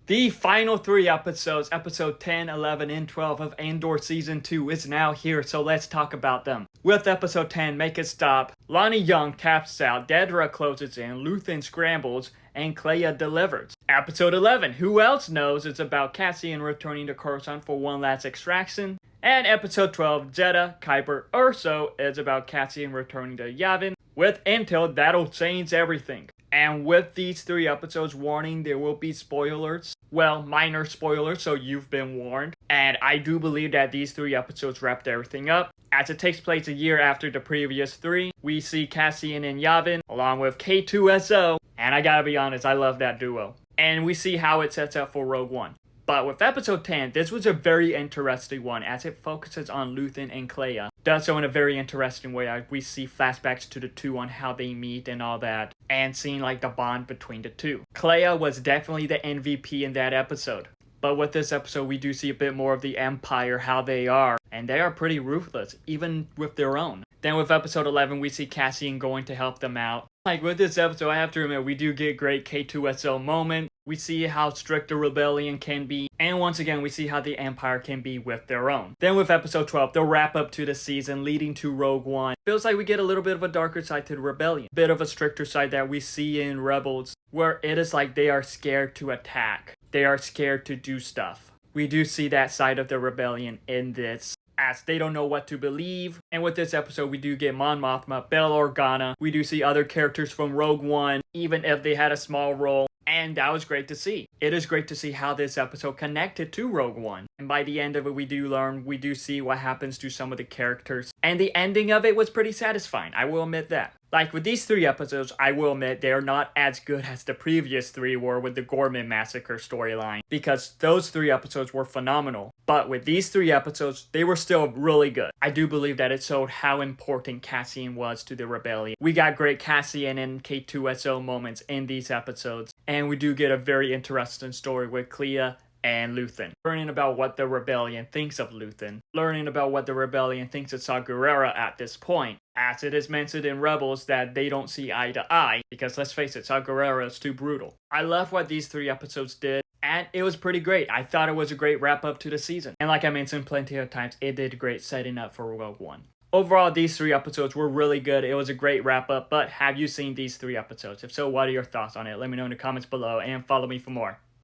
The final three episodes, episode 10, 11, and 12 of Andor Season 2 is now here, so let's talk about them. With episode 10, Make It Stop, Lonnie Young taps out, Adria closes in, Luthen scrambles, and Clea delivers. Episode 11, Who Else Knows? It's about Cassian returning to Coruscant for one last extraction. And episode 12, Jedha, Kuiper, Urso, is about Cassian returning to Yavin with intel that'll change everything. And with these three episodes, warning, there will be spoilers. Well, minor spoilers, so you've been warned. And I do believe that these three episodes wrapped everything up. As it takes place a year after the previous three, we see Cassian and Yavin, along with K2SO. And I gotta be honest, I love that duo. And we see how it sets up for Rogue One. But with episode 10, this was a very interesting one as it focuses on Luthen and Clea. Does so in a very interesting way. We see flashbacks to the two on how they meet and all that, and seeing like the bond between the two. Clea was definitely the MVP in that episode. But with this episode, we do see a bit more of the Empire, how they are, and they are pretty ruthless, even with their own. Then with episode 11, we see Cassian going to help them out. Like with this episode, I have to admit, we do get great K2SO moment. We see how strict the rebellion can be, and once again, we see how the Empire can be with their own. Then with episode 12, the wrap up to the season leading to Rogue One. Feels like we get a little bit of a darker side to the rebellion. Bit of a stricter side that we see in Rebels, where it is like they are scared to attack. They are scared to do stuff. We do see that side of the rebellion in this, as they don't know what to believe. And with this episode, we do get Mon Mothma, Bail Organa. We do see other characters from Rogue One, even if they had a small role. And that was great to see. It is great to see how this episode connected to Rogue One. And by the end of it, we do see what happens to some of the characters. And the ending of it was pretty satisfying, I will admit that. Like with these three episodes, I will admit they are not as good as the previous three were with the Gorman Massacre storyline, because those three episodes were phenomenal. But with these three episodes, they were still really good. I do believe that it showed how important Cassian was to the rebellion. We got great Cassian and K2SO moments in these episodes, and we do get a very interesting story with Clea and Luthen. Learning about what the rebellion thinks of Luthen. Learning about what the rebellion thinks of Saw Gerrera at this point. As it is mentioned in Rebels that they don't see eye to eye, because let's face it, Saw Gerrera is too brutal. I love what these three episodes did, and it was pretty great. I thought it was a great wrap up to the season. And like I mentioned plenty of times, it did great setting up for Rogue One. Overall, these three episodes were really good. It was a great wrap up, but have you seen these three episodes? If so, what are your thoughts on it? Let me know in the comments below and follow me for more.